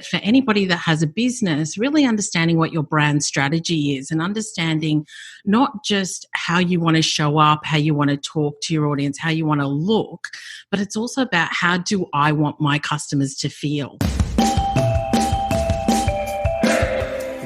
for anybody that has a business, really understanding what your brand strategy is and understanding not just how you want to show up, how you want to talk to your audience, how you want to look, but it's also about how do I want my customers to feel.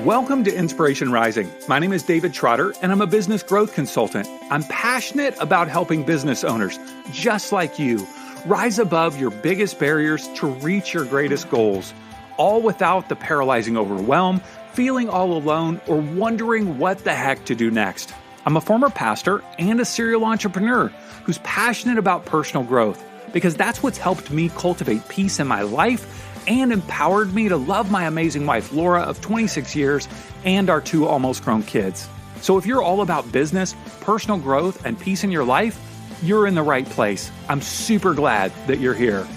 Welcome to Inspiration Rising. My name is David Trotter, and I'm a business growth consultant. I'm passionate about helping business owners, just like you, rise above your biggest barriers to reach your greatest goals, all without the paralyzing overwhelm, feeling all alone, or wondering what the heck to do next. I'm a former pastor and a serial entrepreneur who's passionate about personal growth because that's what's helped me cultivate peace in my life and empowered me to love my amazing wife, Laura, of 26 years, and our 2 almost grown kids. So if you're all about business, personal growth, and peace in your life, you're in the right place. I'm super glad that you're here.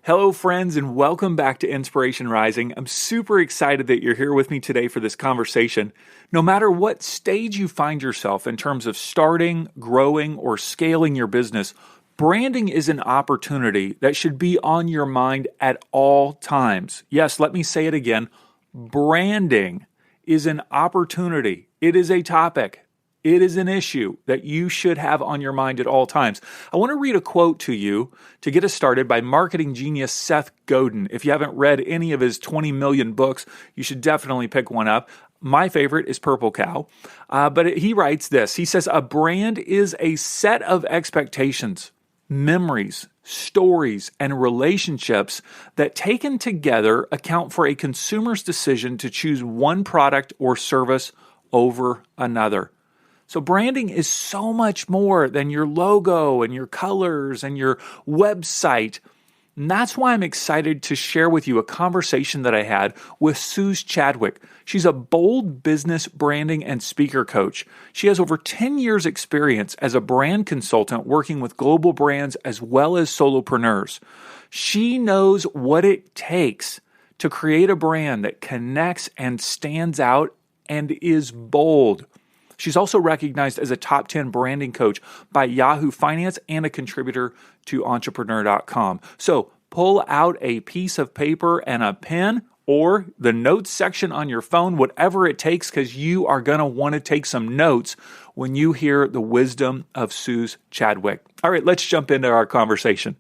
Hello, friends, and welcome back to Inspiration Rising. I'm super excited that you're here with me today for this conversation. No matter what stage you find yourself in terms of starting, growing, or scaling your business, branding is an opportunity that should be on your mind at all times. Yes, let me say it again. Branding is an opportunity. It is a topic. It is an issue that you should have on your mind at all times. I want to read a quote to you to get us started by marketing genius Seth Godin. If you haven't read any of his 20 million books, you should definitely pick one up. My favorite is Purple Cow, but he writes this. He says, "A brand is a set of expectations, memories, stories, and relationships that taken together account for a consumer's decision to choose one product or service over another." So branding is so much more than your logo and your colors and your website. And that's why I'm excited to share with you a conversation that I had with Suz Chadwick. She's a bold business branding and speaker coach. She has over 10 years experience as a brand consultant working with global brands as well as solopreneurs. She knows what it takes to create a brand that connects and stands out and is bold. She's also recognized as a top 10 branding coach by Yahoo Finance and a contributor to entrepreneur.com. So pull out a piece of paper and a pen or the notes section on your phone, whatever it takes, because you are going to want to take some notes when you hear the wisdom of Suz Chadwick. All right, let's jump into our conversation.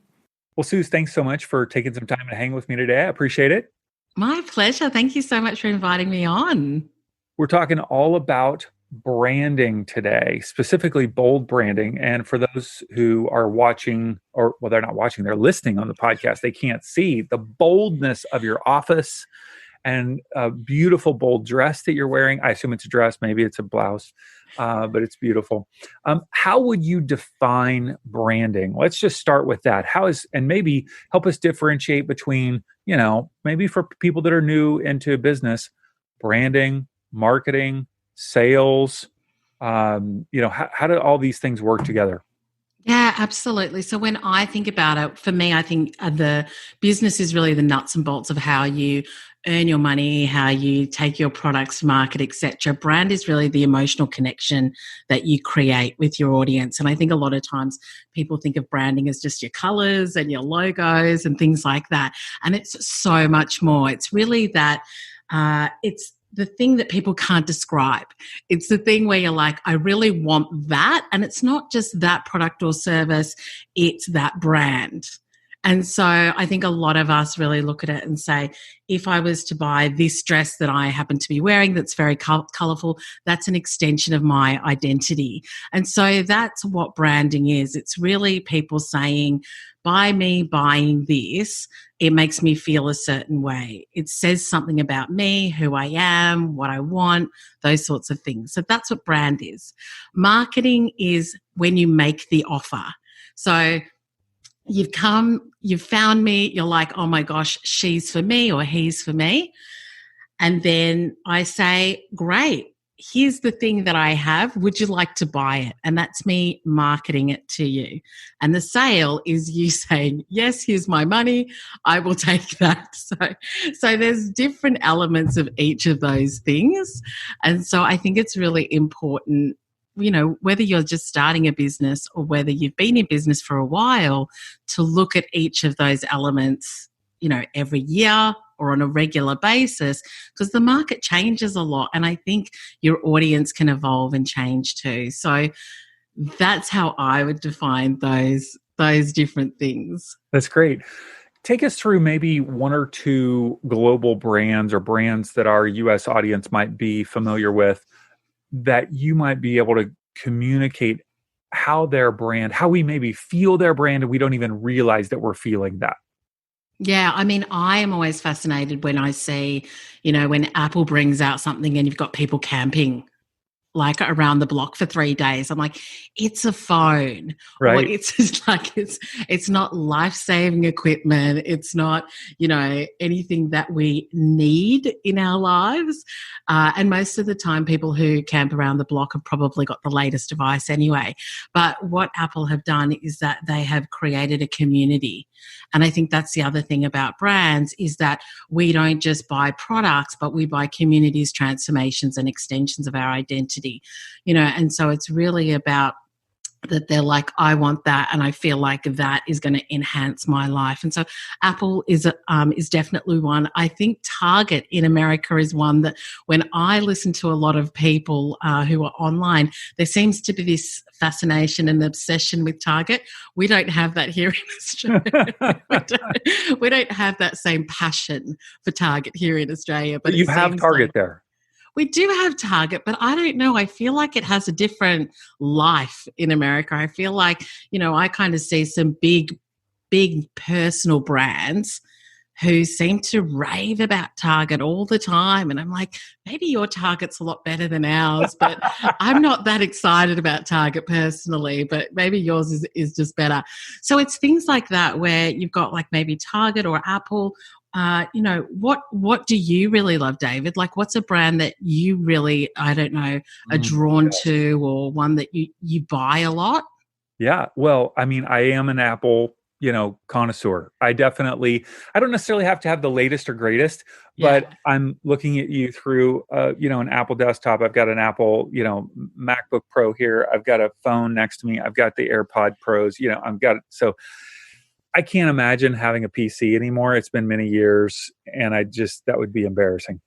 Well, Suz, thanks so much for taking some time to hang with me today. I appreciate it. My pleasure. Thank you so much for inviting me on. We're talking all about branding today, specifically bold branding. And for those who are watching, or well, they're not watching, they're listening on the podcast, they can't see the boldness of your office and a beautiful bold dress that you're wearing. I assume it's a dress, maybe it's a blouse, but it's beautiful. How would you define branding? Let's just start with that. And maybe help us differentiate between, maybe for people that are new into business, branding, marketing, sales, how do all these things work together? Yeah, absolutely. So when I think about it, for me, I think the business is really the nuts and bolts of how you earn your money, how you take your products to market, etc. Brand is really the emotional connection that you create with your audience. And I think a lot of times people think of branding as just your colors and your logos and things like that. And it's so much more. It's really that it's the thing that people can't describe. It's the thing where you're like, I really want that. And it's not just that product or service, it's that brand. And so I think a lot of us really look at it and say, if I was to buy this dress that I happen to be wearing that's very colorful, that's an extension of my identity. And so that's what branding is. It's really people saying, by me buying this, it makes me feel a certain way. It says something about me, who I am, what I want, those sorts of things. So that's what brand is. Marketing is when you make the offer. So you've found me, you're like, oh my gosh, she's for me or he's for me. And then I say, great, here's the thing that I have. Would you like to buy it? And that's me marketing it to you. And the sale is you saying, yes, here's my money. I will take that. So there's different elements of each of those things. And so I think it's really important, whether you're just starting a business or whether you've been in business for a while, to look at each of those elements every year or on a regular basis, because the market changes a lot. And I think your audience can evolve and change too. So that's how I would define those different things. That's great. Take us through maybe one or two global brands or brands that our US audience might be familiar with that you might be able to communicate how we maybe feel their brand, and we don't even realize that we're feeling that. Yeah, I mean, I am always fascinated when I see, when Apple brings out something and you've got people camping like around the block for 3 days. I'm like, it's a phone. Right. Or it's just like, it's not life-saving equipment. It's not, anything that we need in our lives. And most of the time, people who camp around the block have probably got the latest device anyway. But what Apple have done is that they have created a community. And I think that's the other thing about brands, is that we don't just buy products, but we buy communities, transformations, and extensions of our identity, and so it's really about that they're like, I want that, and I feel like that is going to enhance my life. And so Apple is definitely one. I think Target in America is one that when I listen to a lot of people who are online, there seems to be this fascination and obsession with Target. We don't have that here in Australia. we don't have that same passion for Target here in Australia. But you have Target there. We do have Target, but I don't know. I feel like it has a different life in America. I feel like, I kind of see some big personal brands who seem to rave about Target all the time. And I'm like, maybe your Target's a lot better than ours, but I'm not that excited about Target personally, but maybe yours is just better. So it's things like that where you've got like maybe Target or Apple. What do you really love, David? Like, what's a brand that you really, I don't know, are drawn to, or one that you buy a lot? Yeah. Well, I mean, I am an Apple, connoisseur. I don't necessarily have to have the latest or greatest, but I'm looking at you through, an Apple desktop. I've got an Apple, MacBook Pro here. I've got a phone next to me. I've got the AirPod Pros, so I can't imagine having a PC anymore. It's been many years, and that would be embarrassing.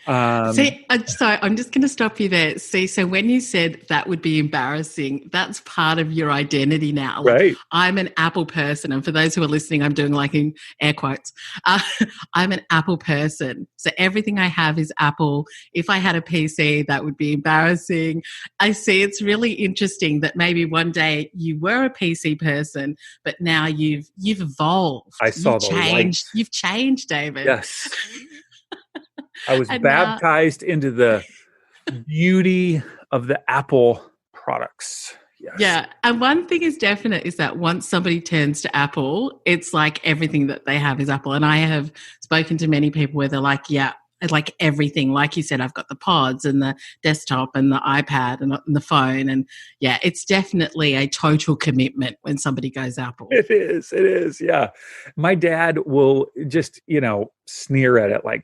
See, sorry, I'm just going to stop you there. See, so when you said that would be embarrassing, that's part of your identity now. Like, right. I'm an Apple person. And for those who are listening, I'm doing like in air quotes. I'm an Apple person. So everything I have is Apple. If I had a PC, that would be embarrassing. I see it's really interesting that maybe one day you were a PC person, but now you've evolved. I saw the light. You've changed, David. Yes. I was baptized into the beauty of the Apple products. Yes. Yeah. And one thing is definite is that once somebody turns to Apple, it's like everything that they have is Apple. And I have spoken to many people where they're like, yeah, like everything. Like you said, I've got the pods and the desktop and the iPad and the phone. And yeah, it's definitely a total commitment when somebody goes Apple. It is. Yeah. My dad will just, sneer at it like,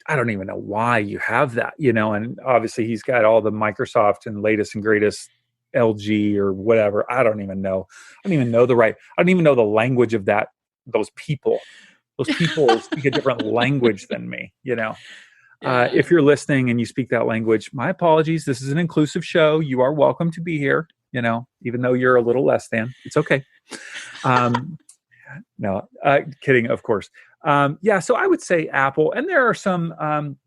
I don't even know why you have that, and obviously he's got all the Microsoft and latest and greatest LG or whatever. I don't even know the language of those people speak a different language than me, If you're listening and you speak that language, my apologies. This is an inclusive show. You are welcome to be here, even though you're a little less than. It's okay. No, kidding, of course. So I would say Apple, and there are some,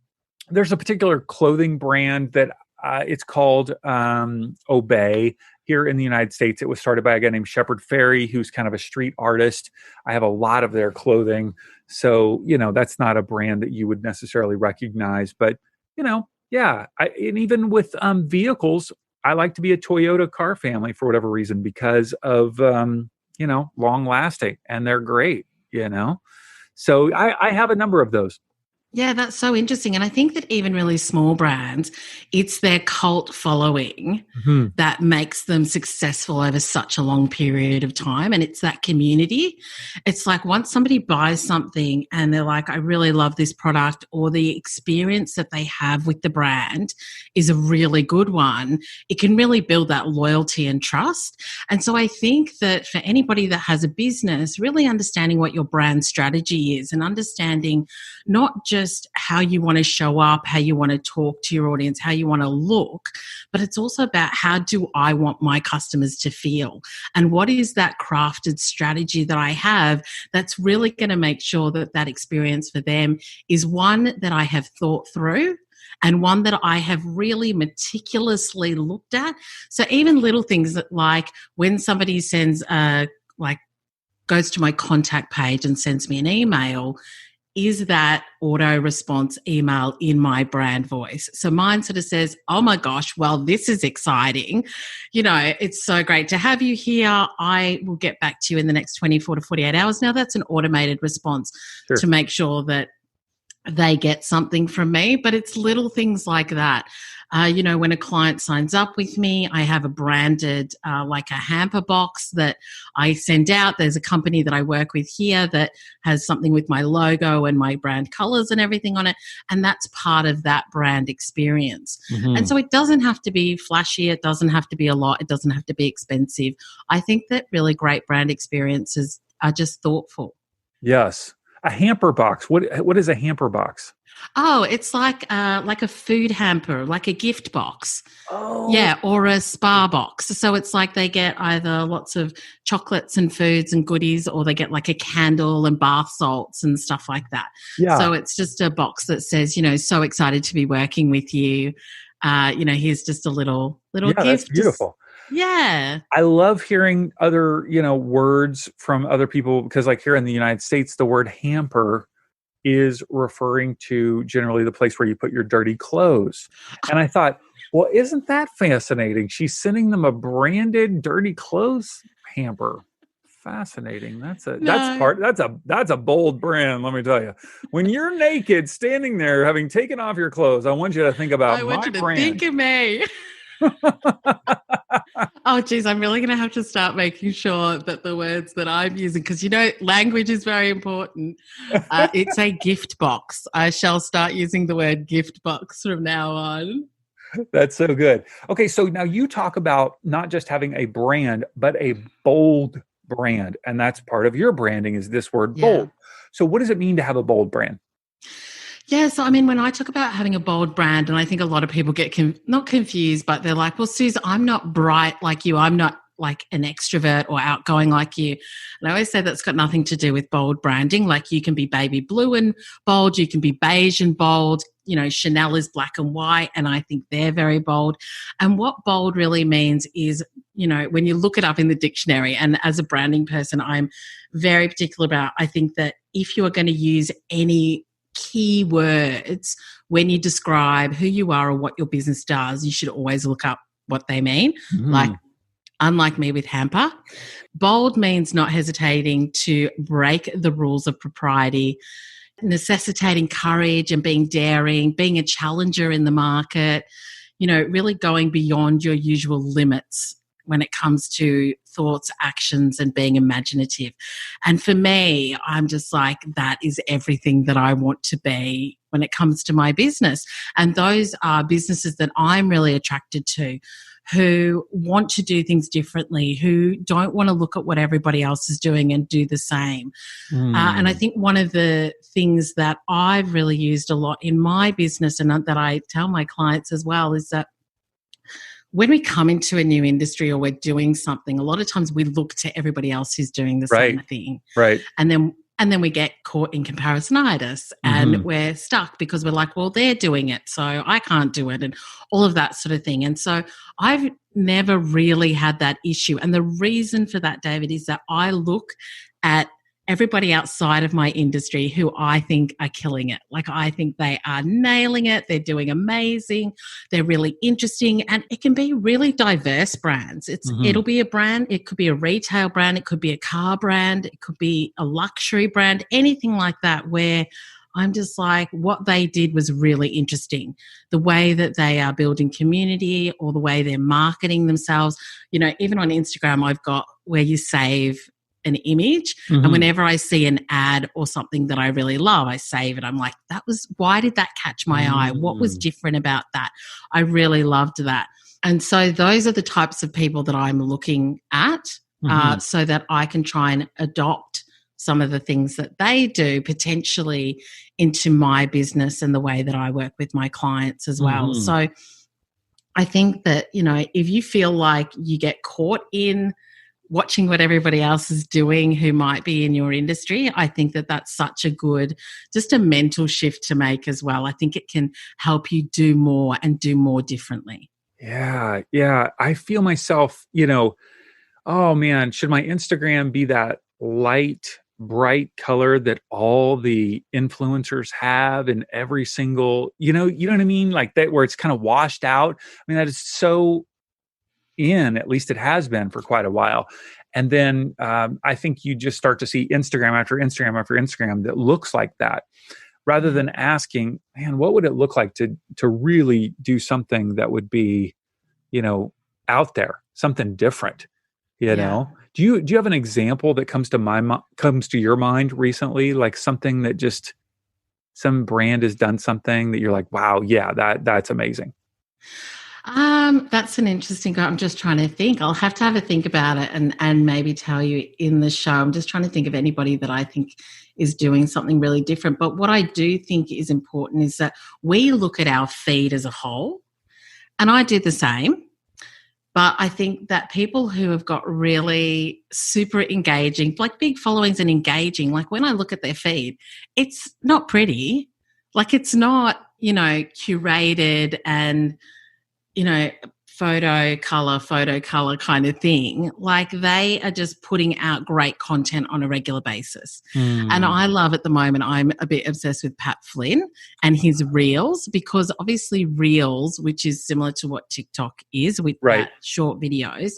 there's a particular clothing brand that it's called Obey here in the United States. It was started by a guy named Shepard Fairey, who's kind of a street artist. I have a lot of their clothing. So, that's not a brand that you would necessarily recognize, but, and even with vehicles, I like to be a Toyota car family for whatever reason, because of, long lasting, and they're great, So I have a number of those. Yeah, that's so interesting. And I think that even really small brands, it's their cult following Mhm. that makes them successful over such a long period of time. And it's that community. It's like once somebody buys something and they're like, I really love this product, or the experience that they have with the brand is a really good one, it can really build that loyalty and trust. And so I think that for anybody that has a business, really understanding what your brand strategy is and understanding not just how you want to show up, how you want to talk to your audience, how you want to look, but it's also about how do I want my customers to feel? And what is that crafted strategy that I have that's really going to make sure that that experience for them is one that I have thought through and one that I have really meticulously looked at. So even little things that, like when somebody sends goes to my contact page and sends me an email, is that auto response email in my brand voice? So mine sort of says, oh my gosh, well, this is exciting. You know, it's so great to have you here. I will get back to you in the next 24 to 48 hours. Now that's an automated response Sure. to make sure that they get something from me, but it's little things like that. When a client signs up with me, I have a branded, like a hamper box that I send out. There's a company that I work with here that has something with my logo and my brand colors and everything on it. And that's part of that brand experience. Mm-hmm. And so it doesn't have to be flashy. It doesn't have to be a lot. It doesn't have to be expensive. I think that really great brand experiences are just thoughtful. Yes. A hamper box. What is a hamper box? Oh, it's like a food hamper, like a gift box. Oh, Yeah, or a spa box. So it's like they get either lots of chocolates and foods and goodies, or they get like a candle and bath salts and stuff like that. yeah. So it's just a box that says, so excited to be working with you. Here's just a little Yeah, that's gift. beautiful. Yeah. I love hearing other, words from other people, because like here in the United States, the word hamper is referring to generally the place where you put your dirty clothes. And I thought, well, isn't that fascinating? She's sending them a branded dirty clothes hamper. Fascinating. That's No, a bold brand, let me tell you. When you're naked standing there having taken off your clothes, I want you to think about I want my you to think brand. of me. Oh, geez, I'm really going to have to start making sure that the words that I'm using, because, language is very important. It's a gift box. I shall start using the word gift box from now on. That's so good. Okay, so now you talk about not just having a brand, but a bold brand. And that's part of your branding, is this word Yeah. bold. So what does it mean to have a bold brand? Yeah, so I mean, when I talk about having a bold brand, and I think a lot of people get not confused, but they're like, well, Suz, I'm not bright like you. I'm not like an extrovert or outgoing like you. And I always say that's got nothing to do with bold branding. Like you can be baby blue and bold, you can be beige and bold. Chanel is black and white, and I think they're very bold. And what bold really means is, when you look it up in the dictionary, and as a branding person, I'm very particular about, I think that if you are going to use any key words when you describe who you are or what your business does, you should always look up what they mean. Like, unlike me with hamper, bold means not hesitating to break the rules of propriety, necessitating courage and being daring, being a challenger in the market, really going beyond your usual limits when it comes to thoughts, actions, and being imaginative. And for me, I'm just like, that is everything that I want to be when it comes to my business. And those are businesses that I'm really attracted to, who want to do things differently, who don't want to look at what everybody else is doing and do the same. And I think one of the things that I've really used a lot in my business, and that I tell my clients as well, is that when we come into a new industry or we're doing something, a lot of times we look to everybody else who's doing the same thing. Right. And then we get caught in comparisonitis, and we're stuck because we're like, well, they're doing it, so I can't do it, and all of that sort of thing. And so I've never really had that issue. And the reason for that, David, is that I look at everybody outside of my industry who I think are killing it. Like, I think they are nailing it. They're doing amazing. They're really interesting. And it can be really diverse brands. It'll be a brand. It could be a retail brand. It could be a car brand. It could be a luxury brand, anything like that, where I'm just like, what they did was really interesting. The way that they are building community or the way they're marketing themselves. Even on Instagram, I've got where you save an image. And whenever I see an ad or something that I really love, I save it. I'm like, why did that catch my eye? What was different about that? I really loved that. And so those are the types of people that I'm looking at so that I can try and adopt some of the things that they do potentially into my business and the way that I work with my clients as well. So I think that, if you feel like you get caught in watching what everybody else is doing who might be in your industry, I think that that's such a good, just a mental shift to make as well. I think it can help you do more and do more differently. Yeah. I feel myself, oh man, should my Instagram be that light, bright color that all the influencers have in every single, you know what I mean? Like that, where it's kind of washed out. I mean, that is so at least it has been for quite a while. And then I think you just start to see Instagram after Instagram after Instagram that looks like that, rather than asking, man, what would it look like to really do something that would be, out there, something different, know? Do you have an example that comes to your mind recently, like something that just some brand has done something that you're like, wow, yeah, that's amazing? That's an interesting. I'm just trying to think. I'll have to have a think about it and maybe tell you in the show. I'm just trying to think of anybody that I think is doing something really different. But what I do think is important is that we look at our feed as a whole, and I do the same. But I think that people who have got really super engaging, like big followings and engaging, like when I look at their feed, it's not pretty. Like it's not, curated and, photo color kind of thing. Like they are just putting out great content on a regular basis. And I love at the moment, I'm a bit obsessed with Pat Flynn and his reels, because obviously reels, which is similar to what TikTok is with that short videos,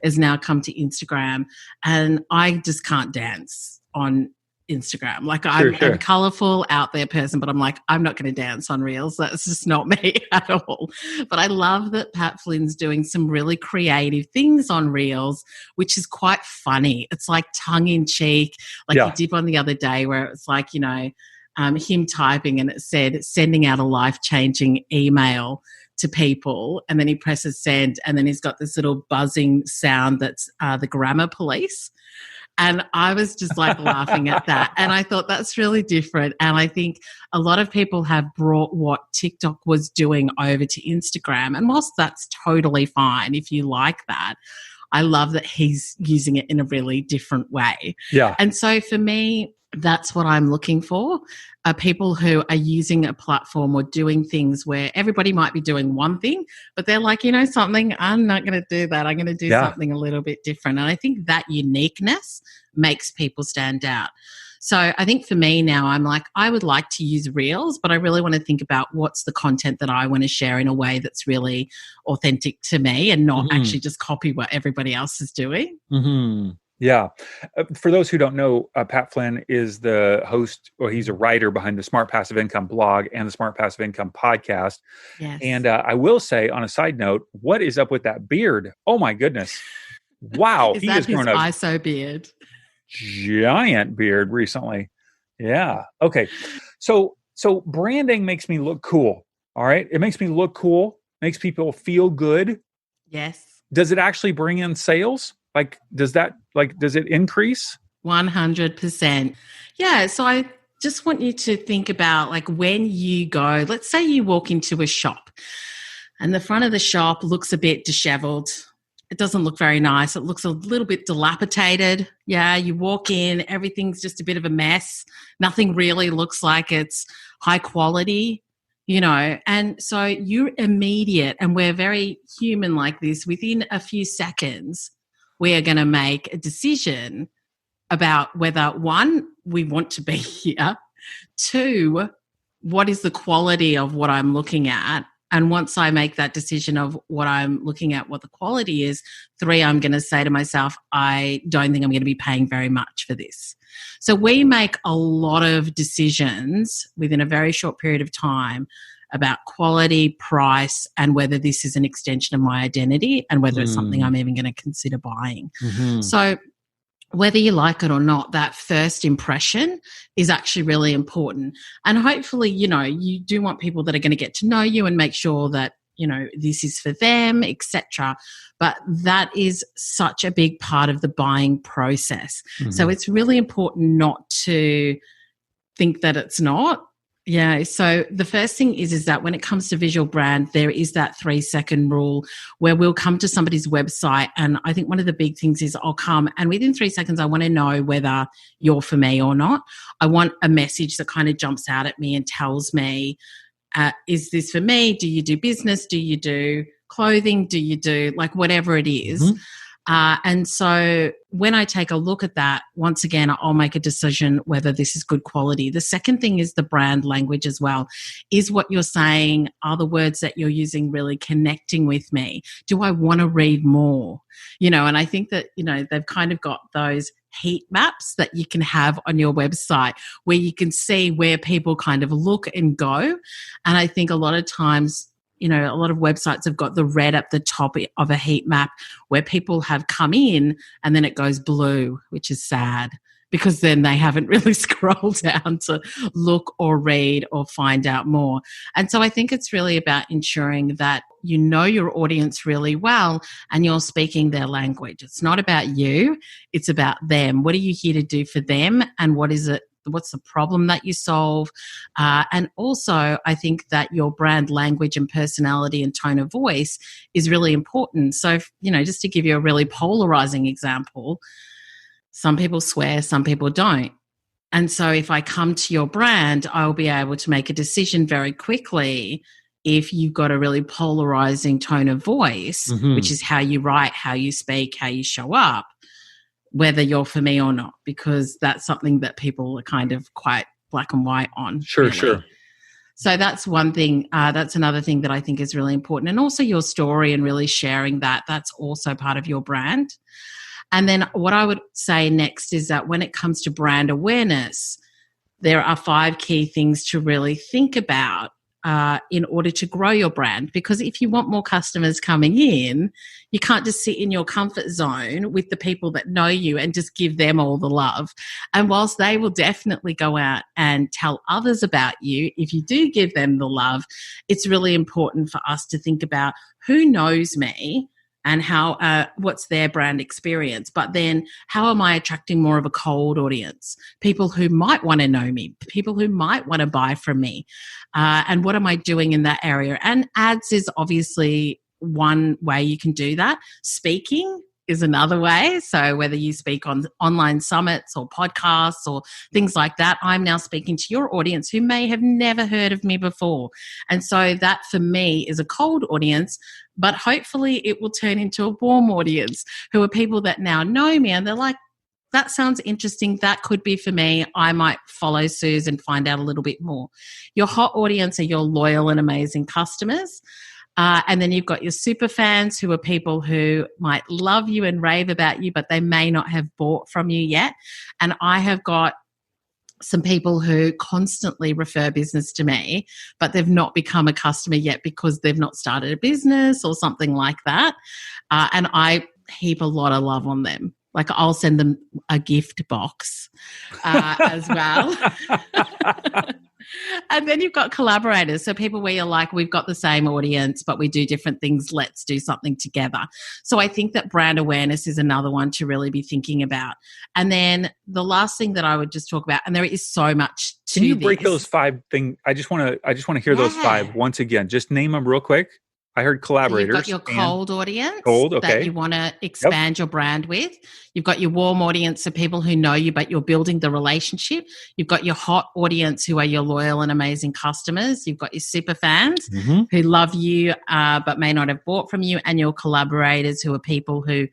has now come to Instagram. And I just can't dance on Instagram. Like I'm a colorful out there person, but I'm like, I'm not going to dance on reels. That's just not me at all. But I love that Pat Flynn's doing some really creative things on reels, which is quite funny. It's like tongue in cheek. Like he did one the other day where it's like, him typing and it said sending out a life-changing email to people, and then he presses send, and then he's got this little buzzing sound that's the grammar police. And I was just like laughing at that. And I thought that's really different. And I think a lot of people have brought what TikTok was doing over to Instagram. And whilst that's totally fine if you like that, I love that he's using it in a really different way. Yeah. And so for me, that's what I'm looking for, are people who are using a platform or doing things where everybody might be doing one thing, but they're like, something, I'm not going to do that. I'm going to do something a little bit different. And I think that uniqueness makes people stand out. So I think for me now, I'm like, I would like to use reels, but I really want to think about what's the content that I want to share in a way that's really authentic to me and not actually just copy what everybody else is doing. Yeah. For those who don't know, Pat Flynn is the host, or he's a writer behind the Smart Passive Income blog and the Smart Passive Income podcast. Yes. And I will say, on a side note, what is up with that beard? Oh my goodness. Wow. He has grown a ISO beard. Giant beard recently. Yeah. Okay. So branding makes me look cool. All right. It makes me look cool, makes people feel good. Yes. Does it actually bring in sales? Does it increase? 100%. Yeah. So I just want you to think about when you go, let's say you walk into a shop and the front of the shop looks a bit disheveled. It doesn't look very nice. It looks a little bit dilapidated. Yeah. You walk in, everything's just a bit of a mess. Nothing really looks like it's high quality. And so you're immediate, and we're very human like this. Within a few seconds, we are going to make a decision about whether, one, we want to be here, two, what is the quality of what I'm looking at, And once I make that decision of what I'm looking at, what the quality is, 3, I'm going to say to myself, I don't think I'm going to be paying very much for this. So we make a lot of decisions within a very short period of time about quality, price, and whether this is an extension of my identity and whether it's something I'm even going to consider buying. So whether you like it or not, that first impression is actually really important. And hopefully, you do want people that are going to get to know you and make sure that, this is for them, etc. But that is such a big part of the buying process. So it's really important not to think that it's not. Yeah. So the first thing is that when it comes to visual brand, there is that 3-second rule where we'll come to somebody's website. And I think one of the big things is I'll come and within 3 seconds, I want to know whether you're for me or not. I want a message that kind of jumps out at me and tells me, is this for me? Do you do business? Do you do clothing? Do you do whatever it is? And so when I take a look at that, once again, I'll make a decision whether this is good quality. The second thing is the brand language as well. Is what you're saying, are the words that you're using really connecting with me? Do I want to read more? And I think that, they've kind of got those heat maps that you can have on your website where you can see where people kind of look and go. And I think a lot of times, a lot of websites have got the red at the top of a heat map where people have come in and then it goes blue, which is sad because then they haven't really scrolled down to look or read or find out more. And so I think it's really about ensuring that you know your audience really well and you're speaking their language. It's not about you, it's about them. What are you here to do for them and what's the problem that you solve? And also, I think that your brand language and personality and tone of voice is really important. So, just to give you a really polarizing example, some people swear, some people don't. And so if I come to your brand, I'll be able to make a decision very quickly if you've got a really polarizing tone of voice, which is how you write, how you speak, how you show up, whether you're for me or not, because that's something that people are kind of quite black and white on. Sure. So that's one thing. That's another thing that I think is really important. And also your story and really sharing that's also part of your brand. And then what I would say next is that when it comes to brand awareness, there are 5 key things to really think about in order to grow your brand. Because if you want more customers coming in, you can't just sit in your comfort zone with the people that know you and just give them all the love. And whilst they will definitely go out and tell others about you, if you do give them the love, it's really important for us to think about who knows me and how what's their brand experience. But then how am I attracting more of a cold audience? People who might want to know me, people who might want to buy from me. And what am I doing in that area? And ads is obviously one way you can do that. Speaking is another way. So whether you speak on online summits or podcasts or things like that, I'm now speaking to your audience who may have never heard of me before. And so that for me is a cold audience, but hopefully it will turn into a warm audience who are people that now know me and they're like, that sounds interesting. That could be for me. I might follow Suz and find out a little bit more. Your hot audience are your loyal and amazing customers. And then you've got your super fans who are people who might love you and rave about you, but they may not have bought from you yet. And I have got some people who constantly refer business to me, but they've not become a customer yet because they've not started a business or something like that. And I heap a lot of love on them. Like I'll send them a gift box as well. And then you've got collaborators. So people where you're like, we've got the same audience, but we do different things. Let's do something together. So I think that brand awareness is another one to really be thinking about. And then the last thing that I would just talk about, and there is so much to Can you break those 5 things? I just want to hear those 5 once again. Just name them real quick. I heard collaborators. So you've got your cold audience okay. that you want to expand your brand with. You've got your warm audience, so people who know you, but you're building the relationship. You've got your hot audience who are your loyal and amazing customers. You've got your super fans who love you but may not have bought from you, and your collaborators who are people who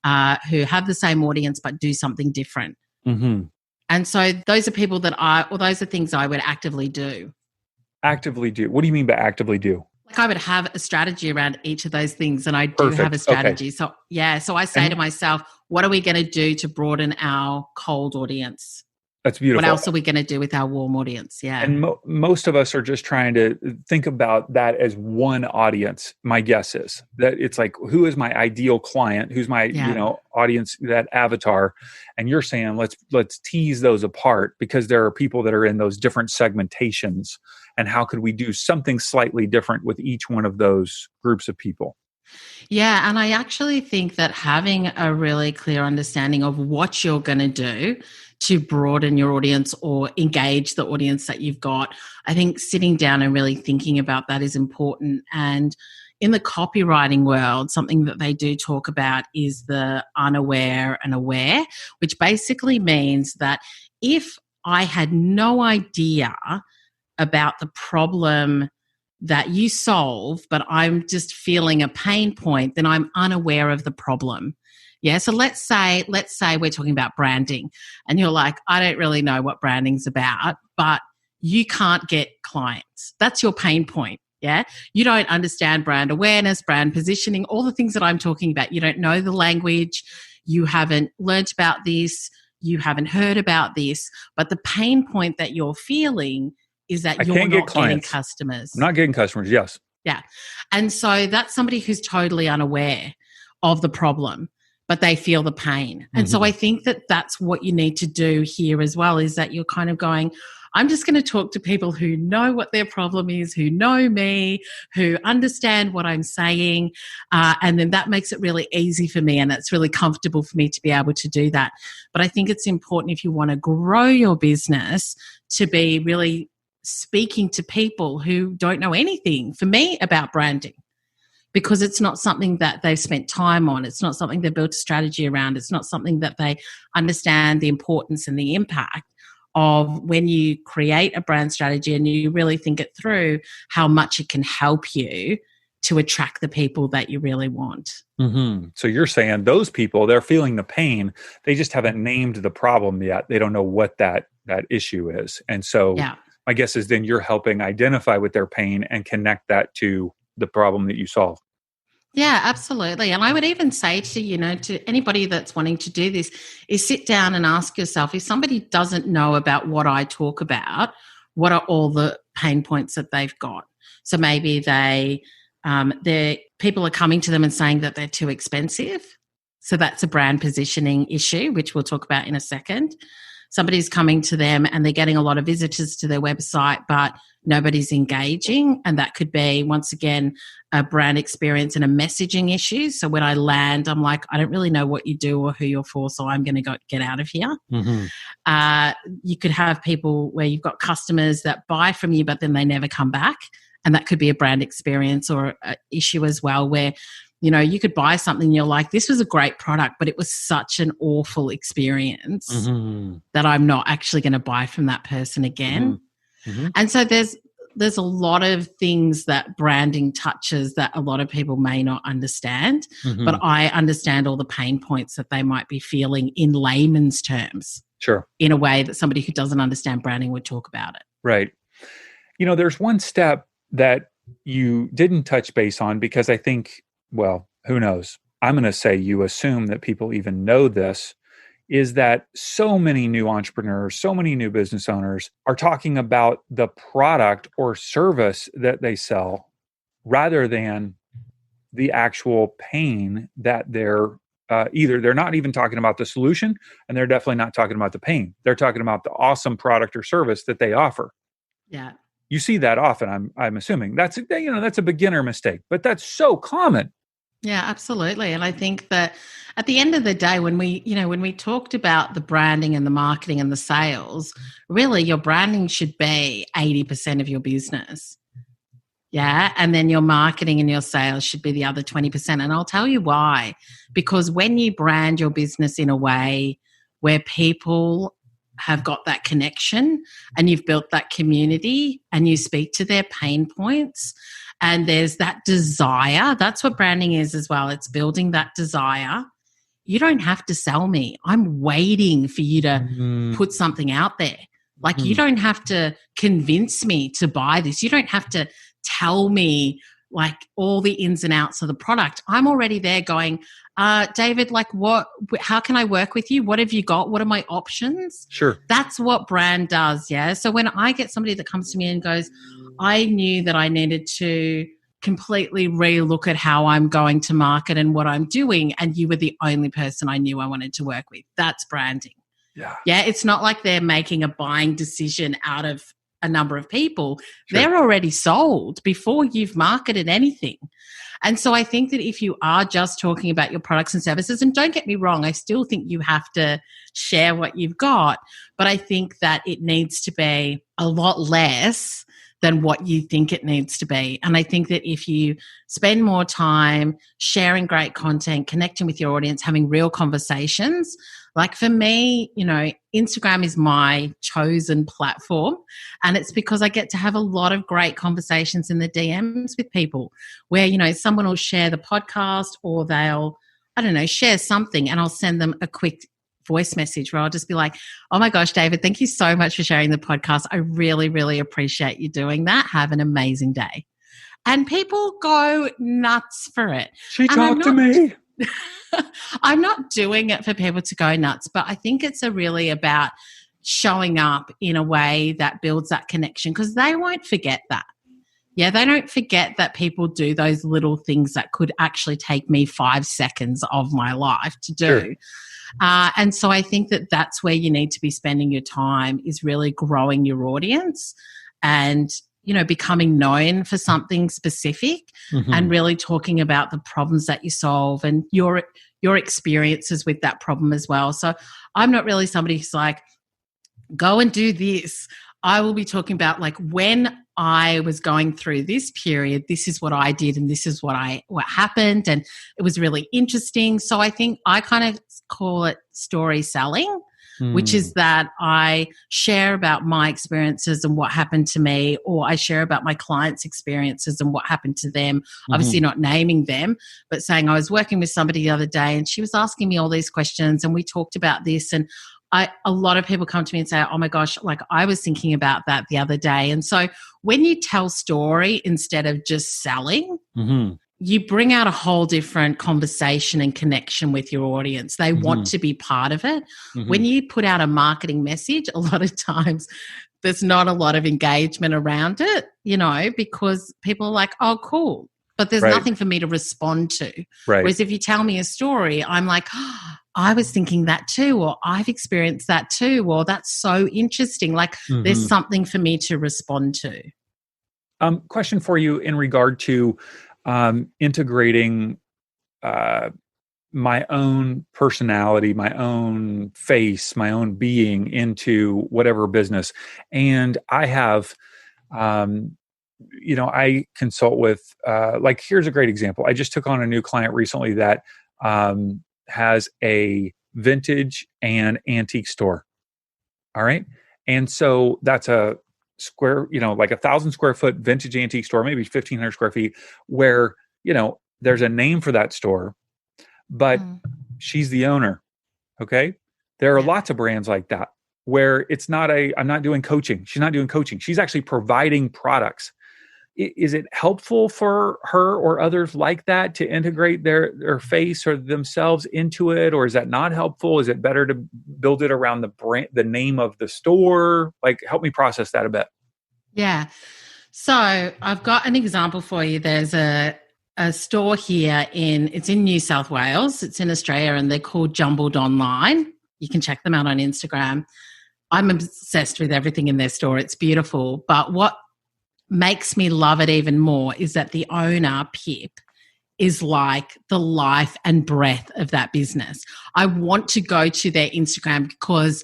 have the same audience but do something different. And so those are people that those are things I would actively do. Actively do? What do you mean by actively do? I would have a strategy around each of those things, and I do have a Perfect. Okay. strategy. So I say to myself, what are we going to do to broaden our cold audience? That's beautiful. What else are we going to do with our warm audience? Yeah. And most of us are just trying to think about that as one audience. My guess is that it's like, who is my ideal client? Who's my, audience, that avatar? And you're saying, let's tease those apart, because there are people that are in those different segmentations. And how could we do something slightly different with each one of those groups of people? Yeah, and I actually think that having a really clear understanding of what you're going to do to broaden your audience or engage the audience that you've got, I think sitting down and really thinking about that is important. And in the copywriting world, something that they do talk about is the unaware and aware, which basically means that if I had no idea about the problem that you solve, but I'm just feeling a pain point, then I'm unaware of the problem. Yeah. So let's say we're talking about branding, and you're like, I don't really know what branding's about, but you can't get clients. That's your pain point. Yeah. You don't understand brand awareness, brand positioning, all the things that I'm talking about. You don't know the language. You haven't learnt about this. You haven't heard about this. But the pain point that you're feeling is that you're not getting customers. I'm not getting customers, yes. Yeah. And so that's somebody who's totally unaware of the problem, but they feel the pain. And so I think that that's what you need to do here as well, is that you're kind of going, I'm just going to talk to people who know what their problem is, who know me, who understand what I'm saying. And then that makes it really easy for me, and it's really comfortable for me to be able to do that. But I think it's important, if you want to grow your business, to be really speaking to people who don't know anything, for me, about branding, because it's not something that they've spent time on. It's not something they've built a strategy around. It's not something that they understand the importance and the impact of when you create a brand strategy and you really think it through, how much it can help you to attract the people that you really want. So you're saying those people, they're feeling the pain. They just haven't named the problem yet. They don't know what that issue is. And so my guess is then you're helping identify with their pain and connect that to the problem that you solve. Yeah, absolutely. And I would even say to anybody that's wanting to do this, is sit down and ask yourself, if somebody doesn't know about what I talk about, what are all the pain points that they've got? So maybe people are coming to them and saying that they're too expensive. So that's a brand positioning issue, which we'll talk about in a second. Somebody's coming to them and they're getting a lot of visitors to their website, but nobody's engaging. And that could be, once again, a brand experience and a messaging issue. So when I land, I'm like, I don't really know what you do or who you're for, so I'm going to get out of here. You could have people where you've got customers that buy from you, but then they never come back. And that could be a brand experience or an issue as well, where you could buy something and you're like, this was a great product, but it was such an awful experience that I'm not actually going to buy from that person again. And so there's a lot of things that branding touches that a lot of people may not understand, but I understand all the pain points that they might be feeling in layman's terms. Sure. In a way that somebody who doesn't understand branding would talk about it. Right. There's one step that you didn't touch base on, because I think, well, who knows? I'm going to say you assume that people even know this, is that so many new entrepreneurs, so many new business owners are talking about the product or service that they sell rather than the actual pain that they're either they're not even talking about the solution, and they're definitely not talking about the pain. They're talking about the awesome product or service that they offer. Yeah. You see that often, I'm assuming. That's a beginner mistake, but that's so common. Yeah, absolutely. And I think that at the end of the day, when we talked about the branding and the marketing and the sales, really your branding should be 80% of your business. Yeah. And then your marketing and your sales should be the other 20%. And I'll tell you why. Because when you brand your business in a way where people have got that connection and you've built that community and you speak to their pain points, and there's that desire. That's what branding is as well. It's building that desire. You don't have to sell me. I'm waiting for you to put something out there. Like you don't have to convince me to buy this. You don't have to tell me like all the ins and outs of the product. I'm already there going, David, like how can I work with you? What have you got? What are my options? Sure. That's what brand does. Yeah. So when I get somebody that comes to me and goes, I knew that I needed to completely relook at how I'm going to market and what I'm doing, and you were the only person I knew I wanted to work with. That's branding. Yeah. Yeah. It's not like they're making a buying decision out of a number of people. Sure. They're already sold before you've marketed anything. And so I think that if you are just talking about your products and services, and don't get me wrong, I still think you have to share what you've got, but I think that it needs to be a lot less than what you think it needs to be. And I think that if you spend more time sharing great content, connecting with your audience, having real conversations, like for me, you know, Instagram is my chosen platform, and it's because I get to have a lot of great conversations in the DMs with people where, you know, someone will share the podcast or they'll, I don't know, share something, and I'll send them a quick voice message where I'll just be like, oh my gosh, David, thank you so much for sharing the podcast. I really, really appreciate you doing that. Have an amazing day. And people go nuts for it. She talked to me. I'm not doing it for people to go nuts, but I think it's really about showing up in a way that builds that connection, because they won't forget that. Yeah, they don't forget that people do those little things that could actually take me 5 seconds of my life to do. Sure. And so I think that that's where you need to be spending your time, is really growing your audience and, you know, becoming known for something specific, and really talking about the problems that you solve and your experiences with that problem as well. So I'm not really somebody who's like, go and do this. I will be talking about, like, when I was going through this period, this is what I did and this is what happened, and it was really interesting. So I think I kind of call it story selling, which is that I share about my experiences and what happened to me, or I share about my clients' experiences and what happened to them, obviously not naming them, but saying I was working with somebody the other day and she was asking me all these questions and we talked about this, and a lot of people come to me and say, oh my gosh, like I was thinking about that the other day. And so when you tell story instead of just selling, you bring out a whole different conversation and connection with your audience. They want to be part of it. When you put out a marketing message, a lot of times there's not a lot of engagement around it, you know, because people are like, oh, cool. But there's nothing for me to respond to. Right. Whereas if you tell me a story, I'm like, oh, I was thinking that too, or I've experienced that too, or that's so interesting. Like there's something for me to respond to. Question for you in regard to integrating my own personality, my own face, my own being into whatever business. And I have, I consult with, like, here's a great example. I just took on a new client recently that has a vintage and antique store. All right. And so that's a square, like 1,000 square foot vintage antique store, maybe 1,500 square feet, where, there's a name for that store, but she's the owner. Okay. There are lots of brands like that where it's not I'm not doing coaching. She's not doing coaching. She's actually providing products. Is it helpful for her or others like that to integrate their face or themselves into it? Or is that not helpful? Is it better to build it around the brand, the name of the store? Like, help me process that a bit. Yeah. So I've got an example for you. There's a store here it's in New South Wales. It's in Australia, and they're called Jumbled Online. You can check them out on Instagram. I'm obsessed with everything in their store. It's beautiful. But what makes me love it even more is that the owner, Pip, is like the life and breath of that business. I want to go to their Instagram because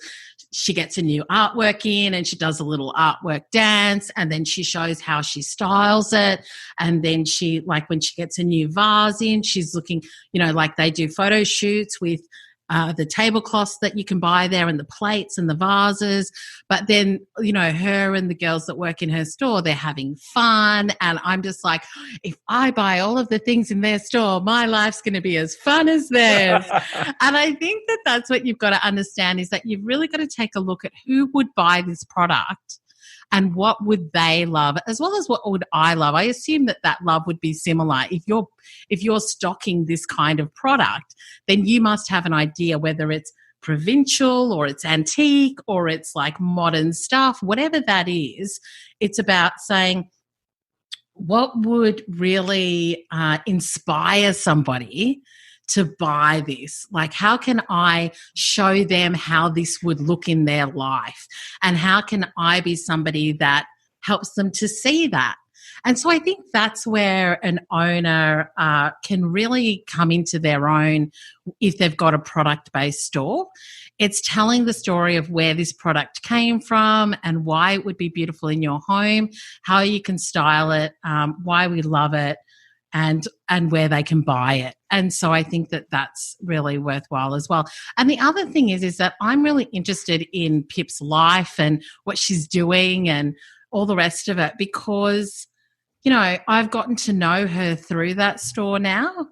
she gets a new artwork in and she does a little artwork dance, and then she shows how she styles it. And then she, like, when she gets a new vase in, she's looking, like they do photo shoots with the tablecloths that you can buy there and the plates and the vases. But then, her and the girls that work in her store, they're having fun. And I'm just like, if I buy all of the things in their store, my life's going to be as fun as theirs. And I think that that's what you've got to understand, is that you've really got to take a look at who would buy this product and what would they love, as well as what would I love. I assume that love would be similar. If you're stocking this kind of product, then you must have an idea whether it's provincial or it's antique or it's like modern stuff, whatever that is. It's about saying, what would really inspire somebody to buy this? Like, how can I show them how this would look in their life? And how can I be somebody that helps them to see that? And so I think that's where an owner can really come into their own if they've got a product-based store. It's telling the story of where this product came from and why it would be beautiful in your home, how you can style it, why we love it, and where they can buy it. And so I think that that's really worthwhile as well. And the other thing is that I'm really interested in Pip's life and what she's doing and all the rest of it, because, you know, I've gotten to know her through that store now.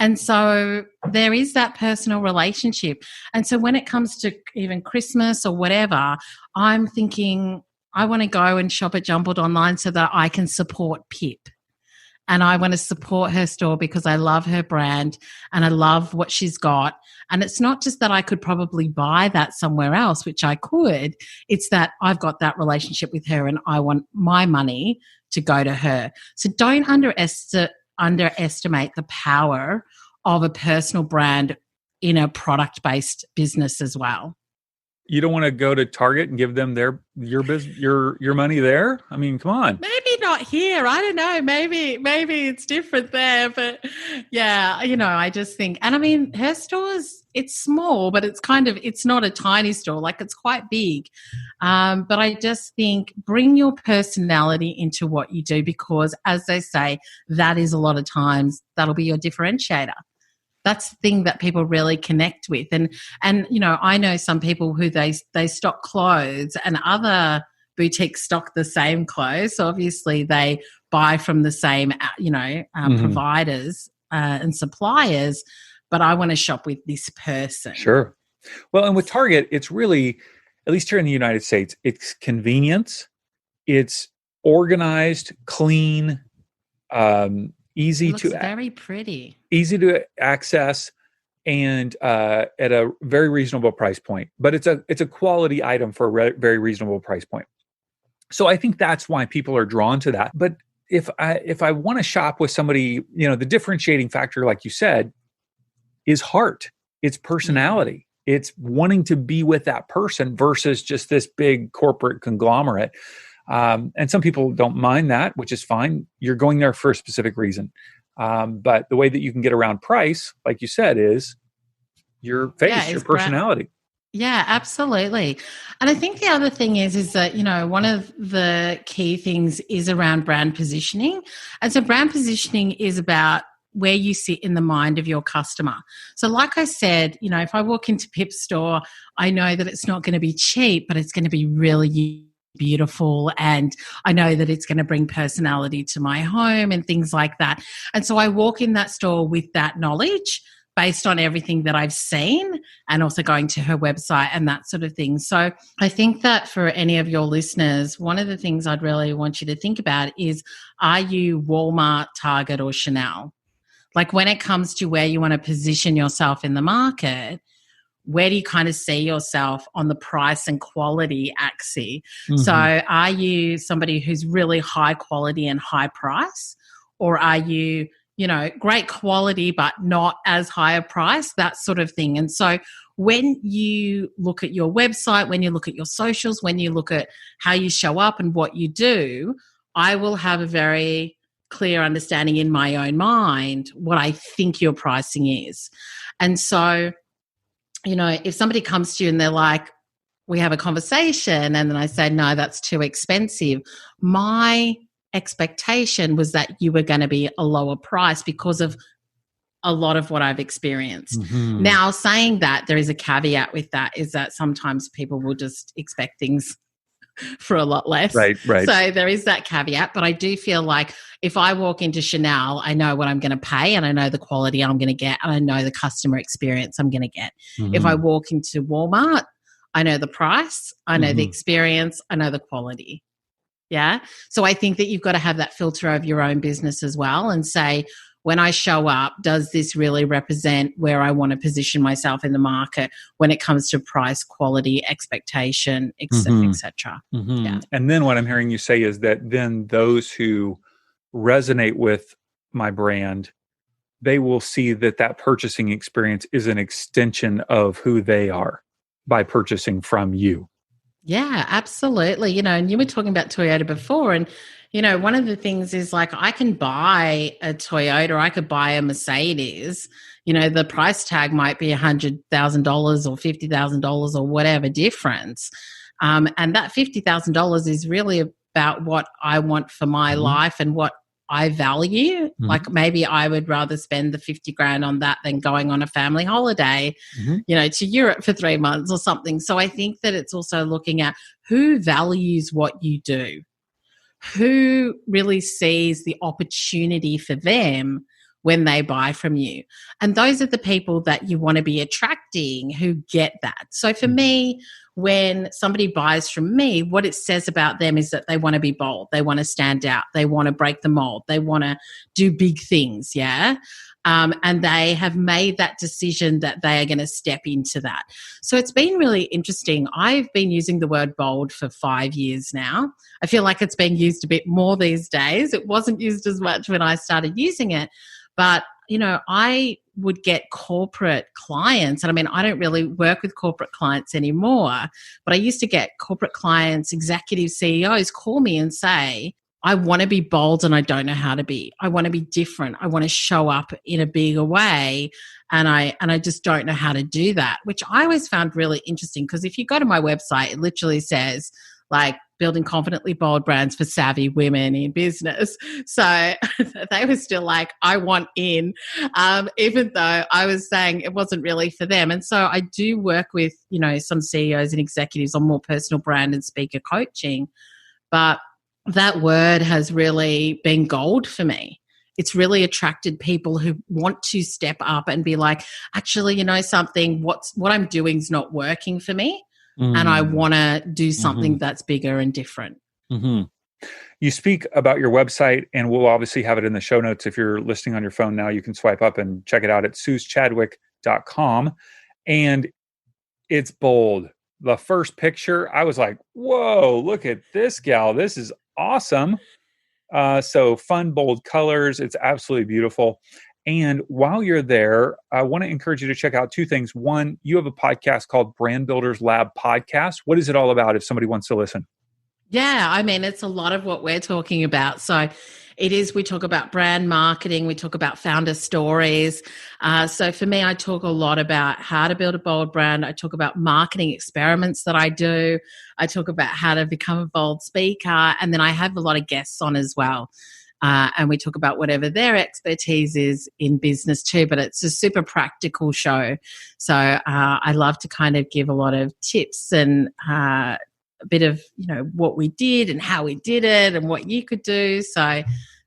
And so there is that personal relationship. And so when it comes to even Christmas or whatever, I'm thinking I want to go and shop at Jumbled Online so that I can support Pip. And I want to support her store because I love her brand and I love what she's got. And it's not just that I could probably buy that somewhere else, which I could. It's that I've got that relationship with her and I want my money to go to her. So don't underestimate the power of a personal brand in a product-based business as well. You don't want to go to Target and give them your money there? I mean, come on. Maybe not here. I don't know. Maybe it's different there. But yeah, you know, I just think, and I mean, her store's, it's small, but it's not a tiny store. Like, it's quite big. But I just think bring your personality into what you do, because as they say, that is a lot of times, that'll be your differentiator. That's the thing that people really connect with. And you know, I know some people who they stock clothes and other boutiques stock the same clothes. So obviously they buy from the same, providers and suppliers, but I want to shop with this person. Sure. Well, and with Target, it's really, at least here in the United States, it's convenience. It's organized, clean, easy to very pretty, easy to access, and at a very reasonable price point. But it's a quality item for a very reasonable price point. So I think that's why people are drawn to that. But if I want to shop with somebody, you know, the differentiating factor, like you said, is heart. It's personality. It's wanting to be with that person versus just this big corporate conglomerate. And some people don't mind that, which is fine. You're going there for a specific reason. But the way that you can get around price, like you said, is your face, your personality. Yeah, absolutely. And I think the other thing is that, you know, one of the key things is around brand positioning. And so brand positioning is about where you sit in the mind of your customer. So like I said, you know, if I walk into Pip's store, I know that it's not going to be cheap, but it's going to be really beautiful, and I know that it's going to bring personality to my home and things like that. And so I walk in that store with that knowledge based on everything that I've seen, and also going to her website and that sort of thing. So I think that for any of your listeners, one of the things I'd really want you to think about is, are you Walmart, Target, or Chanel? Like, when it comes to where you want to position yourself in the market, where do you kind of see yourself on the price and quality axis? Mm-hmm. So are you somebody who's really high quality and high price? Or are you, you know, great quality but not as high a price, that sort of thing? And so when you look at your website, when you look at your socials, when you look at how you show up and what you do, I will have a very clear understanding in my own mind what I think your pricing is. And so, you know, if somebody comes to you and they're like, we have a conversation, and then I say, no, that's too expensive, my expectation was that you were going to be a lower price because of a lot of what I've experienced. Mm-hmm. Now, saying that, there is a caveat with that, is that sometimes people will just expect things for a lot less. Right. So there is that caveat, but I do feel like if I walk into Chanel, I know what I'm going to pay, and I know the quality I'm going to get, and I know the customer experience I'm going to get. Mm-hmm. If I walk into Walmart, I know the price, I know the experience, I know the quality. Yeah. So I think that you've got to have that filter of your own business as well and say, when I show up, does this really represent where I want to position myself in the market when it comes to price, quality, expectation, et cetera? Yeah. And then what I'm hearing you say is that then those who resonate with my brand, they will see that purchasing experience is an extension of who they are by purchasing from you. Yeah, absolutely. And you were talking about Toyota before, and one of the things is like I can buy a Toyota, I could buy a Mercedes. The price tag might be $100,000 or $50,000 or whatever difference, and that $50,000 is really about what I want for my life and what I value. Like maybe I would rather spend the 50 grand on that than going on a family holiday, to Europe for 3 months or something. So I think that it's also looking at who values what you do, who really sees the opportunity for them when they buy from you. And those are the people that you want to be attracting who get that. So for me, when somebody buys from me, what it says about them is that they want to be bold. They want to stand out. They want to break the mold. They want to do big things. Yeah. And they have made that decision that they are going to step into that. So it's been really interesting. I've been using the word bold for 5 years now. I feel like it's being used a bit more these days. It wasn't used as much when I started using it. But, I would get corporate clients. And I mean, I don't really work with corporate clients anymore, but I used to get corporate clients, executive CEOs call me and say, I want to be bold and I don't know how to be. I want to be different. I want to show up in a bigger way. And I just don't know how to do that, which I always found really interesting, because if you go to my website, it literally says like building confidently bold brands for savvy women in business. So they were still like, I want in, even though I was saying it wasn't really for them. And so I do work with, some CEOs and executives on more personal brand and speaker coaching. But that word has really been gold for me. It's really attracted people who want to step up and be like, actually, something, what I'm doing is not working for me. And I want to do something that's bigger and different. You speak about your website, and we'll obviously have it in the show notes. If you're listening on your phone now, you can swipe up and check it out at suzchadwick.com. And it's bold. The first picture, I was like, whoa, look at this gal. This is awesome. So fun, bold colors. It's absolutely beautiful. And while you're there, I want to encourage you to check out 2 things. One, you have a podcast called Brand Builders Lab Podcast. What is it all about if somebody wants to listen? Yeah, I mean, it's a lot of what we're talking about. So we talk about brand marketing, we talk about founder stories. So for me, I talk a lot about how to build a bold brand. I talk about marketing experiments that I do. I talk about how to become a bold speaker. And then I have a lot of guests on as well. And we talk about whatever their expertise is in business too, but it's a super practical show. So I love to kind of give a lot of tips and a bit of, what we did and how we did it and what you could do. So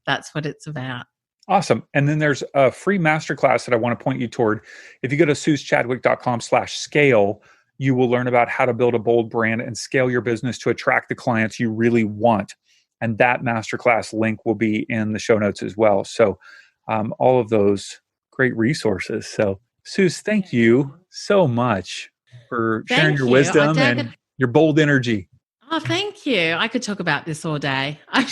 that's what it's about. Awesome. And then there's a free masterclass that I want to point you toward. If you go to suzchadwick.com/scale, you will learn about how to build a bold brand and scale your business to attract the clients you really want. And that masterclass link will be in the show notes as well. So all of those great resources. So Suz, thank you so much for sharing your wisdom and your bold energy. Oh, thank you. I could talk about this all day. I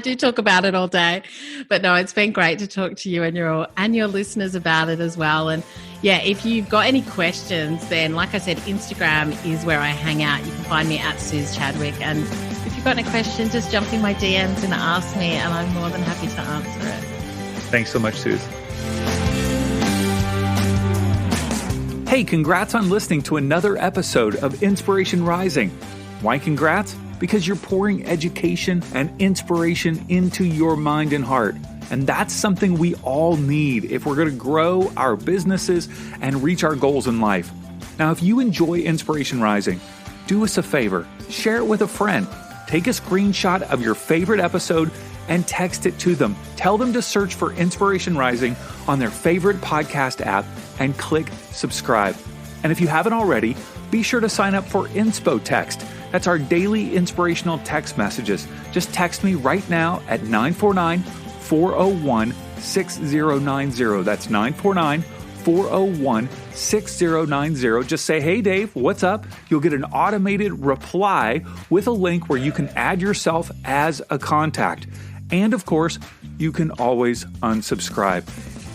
do talk about it all day, but no, it's been great to talk to you and your listeners about it as well. And yeah, if you've got any questions, then like I said, Instagram is where I hang out. You can find me at Suz Chadwick. And if you've got any questions, just jump in my DMs and ask me, and I'm more than happy to answer it. Thanks so much, Suz. Hey, congrats on listening to another episode of Inspiration Rising. Why congrats? Because you're pouring education and inspiration into your mind and heart. And that's something we all need if we're going to grow our businesses and reach our goals in life. Now, if you enjoy Inspiration Rising, do us a favor, share it with a friend. Take a screenshot of your favorite episode and text it to them. Tell them to search for Inspiration Rising on their favorite podcast app and click subscribe. And if you haven't already, be sure to sign up for Inspo Text. That's our daily inspirational text messages. Just text me right now at 949-401-6090. That's 949-401-6090. Just say, hey, Dave, what's up? You'll get an automated reply with a link where you can add yourself as a contact. And of course, you can always unsubscribe.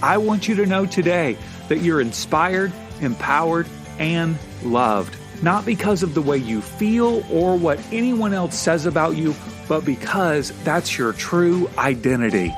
I want you to know today that you're inspired, empowered, and loved. Not because of the way you feel or what anyone else says about you, but because that's your true identity.